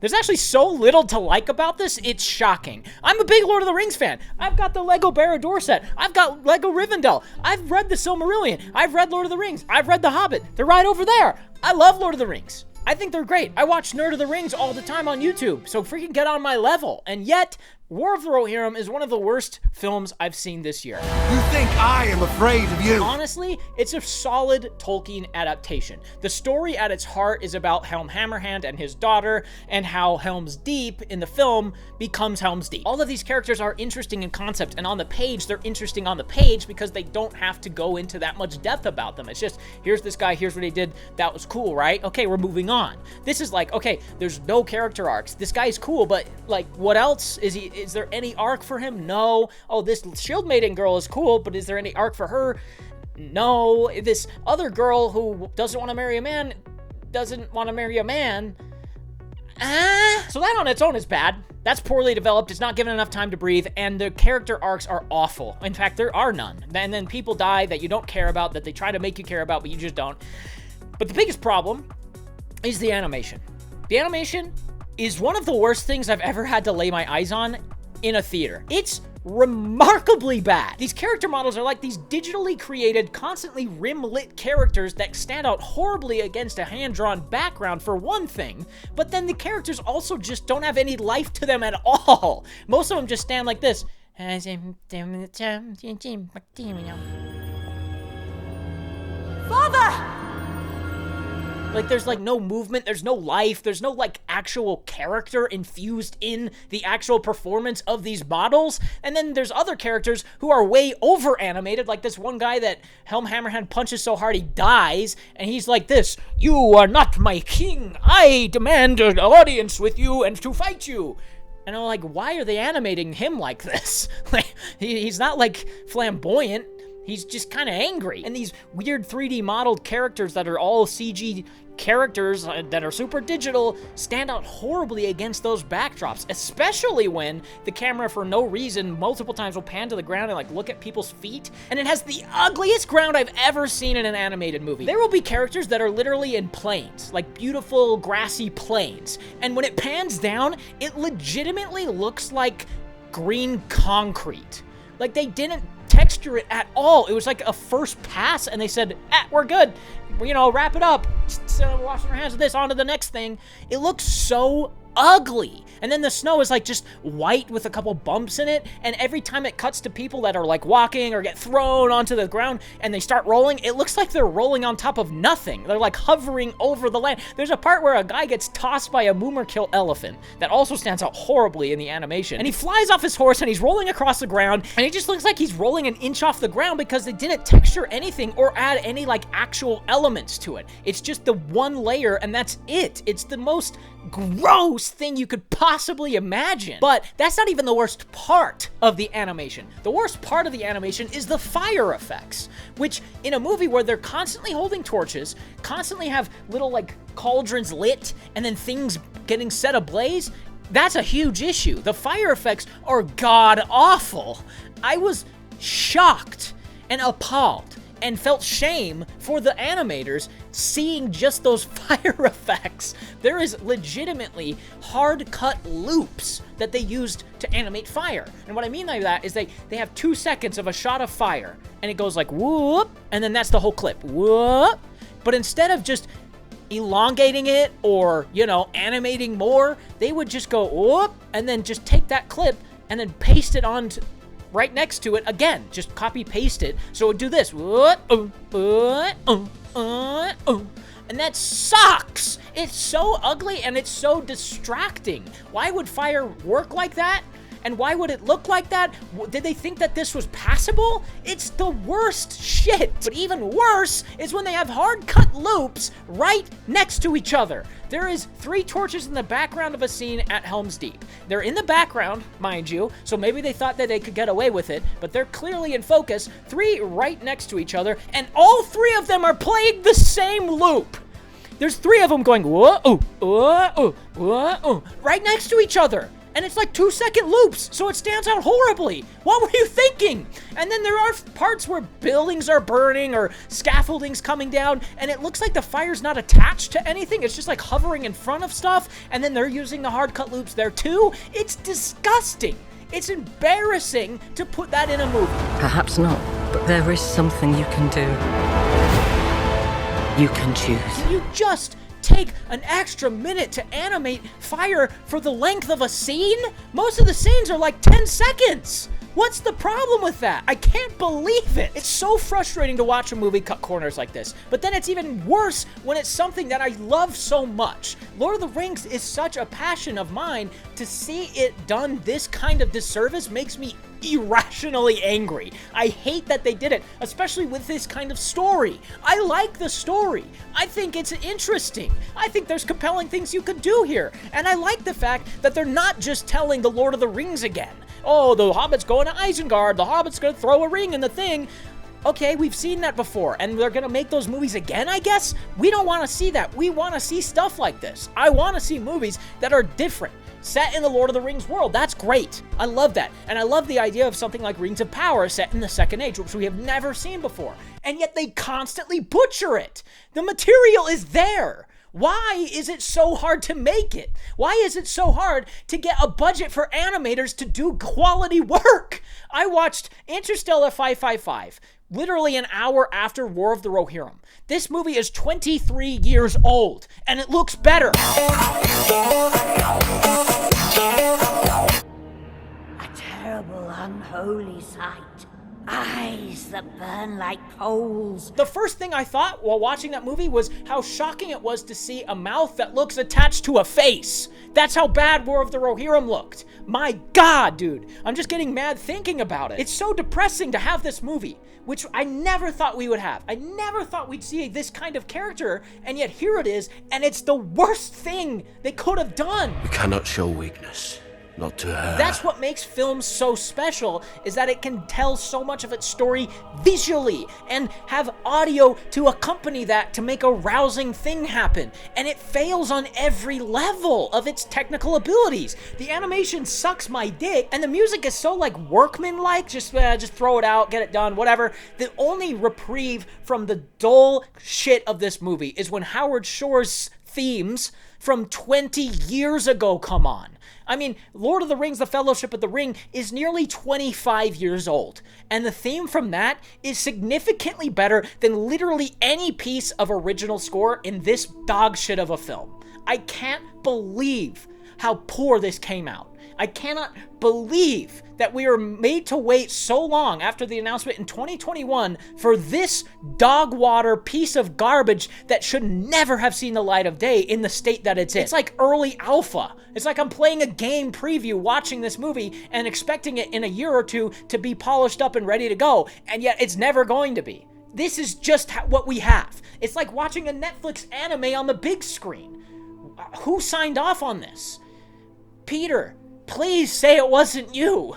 There's actually so little to like about this, it's shocking. I'm a big Lord of the Rings fan. I've got the Lego Barad-dûr set. I've got Lego Rivendell. I've read the Silmarillion. I've read Lord of the Rings. I've read The Hobbit. They're right over there. I love Lord of the Rings. I think they're great. I watch Nerd of the Rings all the time on YouTube, so freaking get on my level. And yet, War of the Rohirrim is one of the worst films I've seen this year. You think I am afraid of you? Honestly, it's a solid Tolkien adaptation. The story at its heart is about Helm Hammerhand and his daughter, and how Helm's Deep in the film becomes Helm's Deep. All of these characters are interesting in concept, and on the page, they're interesting on the page because they don't have to go into that much depth about them. It's just, here's this guy, here's what he did, that was cool, right? Okay, we're moving on. This is like, okay, there's no character arcs. This guy's cool, but like, what else? Is there any arc for him? No. Oh, this Shield Maiden girl is cool, but is there any arc for her? No. This other girl who doesn't want to marry a man doesn't want to marry a man. So that on its own is bad. That's poorly developed, it's not given enough time to breathe, and the character arcs are awful. In fact, there are none. And then people die that you don't care about, that they try to make you care about, but you just don't. But the biggest problem is the animation. The animation is one of the worst things I've ever had to lay my eyes on in a theater. It's remarkably bad. These character models are like these digitally created, constantly rim-lit characters that stand out horribly against a hand-drawn background for one thing, but then the characters also just don't have any life to them at all. Most of them just stand like this. Father! Like, there's like no movement, there's no life, there's no like actual character infused in the actual performance of these models. And then there's other characters who are way over animated, like this one guy that Helm Hammerhand punches so hard he dies, and he's like this: "You are not my king, I demand an audience with you and to fight you." And I'm like, why are they animating him like this? Like, he's not like flamboyant. He's just kind of angry. And these weird 3D modeled characters that are all CG characters that are super digital stand out horribly against those backdrops, especially when the camera, for no reason, multiple times will pan to the ground and like look at people's feet. And it has the ugliest ground I've ever seen in an animated movie. There will be characters that are literally in plains, like beautiful grassy plains. And when it pans down, it legitimately looks like green concrete. Like, they didn't texture it at all. It was like a first pass, and they said, we're good. You know, wrap it up. So we're washing our hands with this, on to the next thing. It looks so ugly. And then the snow is like just white with a couple bumps in it, and every time it cuts to people that are like walking or get thrown onto the ground and they start rolling, it looks like they're rolling on top of nothing. They're like hovering over the land. There's a part where a guy gets tossed by a Moomerkill elephant that also stands out horribly in the animation, and he flies off his horse and he's rolling across the ground, and it just looks like he's rolling an inch off the ground because they didn't texture anything or add any like actual elements to it. It's just the one layer, and that's it. It's the most gross thing you could possibly imagine. But that's not even the worst part of the animation. The worst part of the animation is the fire effects, which in a movie where they're constantly holding torches, constantly have little like cauldrons lit, and then things getting set ablaze, that's a huge issue. The fire effects are god-awful. I was shocked and appalled and felt shame for the animators seeing just those fire effects. There is legitimately hard-cut loops that they used to animate fire. And what I mean by that is they have 2 seconds of a shot of fire, and it goes like whoop, and then that's the whole clip, whoop. But instead of just elongating it or, you know, animating more, they would just go whoop, and then just take that clip and then paste it on right next to it again. Just copy paste it. So it would do this. And that sucks. It's so ugly and it's so distracting. Why would fire work like that? And why would it look like that? Did they think that this was passable? It's the worst shit. But even worse is when they have hard-cut loops right next to each other. There is 3 torches in the background of a scene at Helm's Deep. They're in the background, mind you, so maybe they thought that they could get away with it, but they're clearly in focus, 3 right next to each other, and all 3 of them are playing the same loop. There's 3 of them going, whoa, oh, whoa, oh, whoa, oh, right next to each other. and it's like 2-second loops, so it stands out horribly. What were you thinking? And then there are parts where buildings are burning or scaffolding's coming down, and it looks like the fire's not attached to anything. It's just like hovering in front of stuff, and then they're using the hard cut loops there too. It's disgusting. It's embarrassing to put that in a movie. Perhaps not, but there is something you can do. You can choose. Can you just take an extra minute to animate fire for the length of a scene? Most of the scenes are like 10 seconds. What's the problem with that? I can't believe it. It's so frustrating to watch a movie cut corners like this, but then it's even worse when it's something that I love so much. Lord of the Rings is such a passion of mine. To see it done this kind of disservice makes me irrationally angry. I hate that they did it, especially with this kind of story. I like the story. I think it's interesting. I think there's compelling things you could do here. And I like the fact that they're not just telling the Lord of the Rings again. Oh, the Hobbit's going to Isengard. The Hobbit's going to throw a ring in the thing. Okay, we've seen that before, and they're going to make those movies again, I guess? We don't want to see that. We want to see stuff like this. I want to see movies that are different, set in the Lord of the Rings world. That's great. I love that. And I love the idea of something like Rings of Power set in the Second Age, which we have never seen before. And yet they constantly butcher it. The material is there. Why is it so hard to make it? Why is it so hard to get a budget for animators to do quality work? I watched Interstellar 555, literally an hour after War of the Rohirrim. This movie is 23 years old, and it looks better. A terrible, unholy sight. Eyes that burn like coals. The first thing I thought while watching that movie was how shocking it was to see a mouth that looks attached to a face. That's how bad War of the Rohirrim looked. My God, dude. I'm just getting mad thinking about it. It's so depressing to have this movie, which I never thought we would have. I never thought we'd see this kind of character, and yet here it is, and it's the worst thing they could have done. You cannot show weakness. Not to her. That's what makes films so special, is that it can tell so much of its story visually and have audio to accompany that to make a rousing thing happen. And it fails on every level of its technical abilities. The animation sucks my dick, and the music is so like workmanlike, just throw it out, get it done, whatever. The only reprieve from the dull shit of this movie is when Howard Shore's themes from 20 years ago come on. I mean, Lord of the Rings, The Fellowship of the Ring is nearly 25 years old, and the theme from that is significantly better than literally any piece of original score in this dog shit of a film. I can't believe how poor this came out. I cannot believe that we were made to wait so long after the announcement in 2021 for this dog water piece of garbage that should never have seen the light of day in the state that it's in. It's like early alpha. It's like I'm playing a game preview watching this movie and expecting it in a year or two to be polished up and ready to go, and yet it's never going to be. This is just what we have. It's like watching a Netflix anime on the big screen. Who signed off on this? Peter, please say it wasn't you.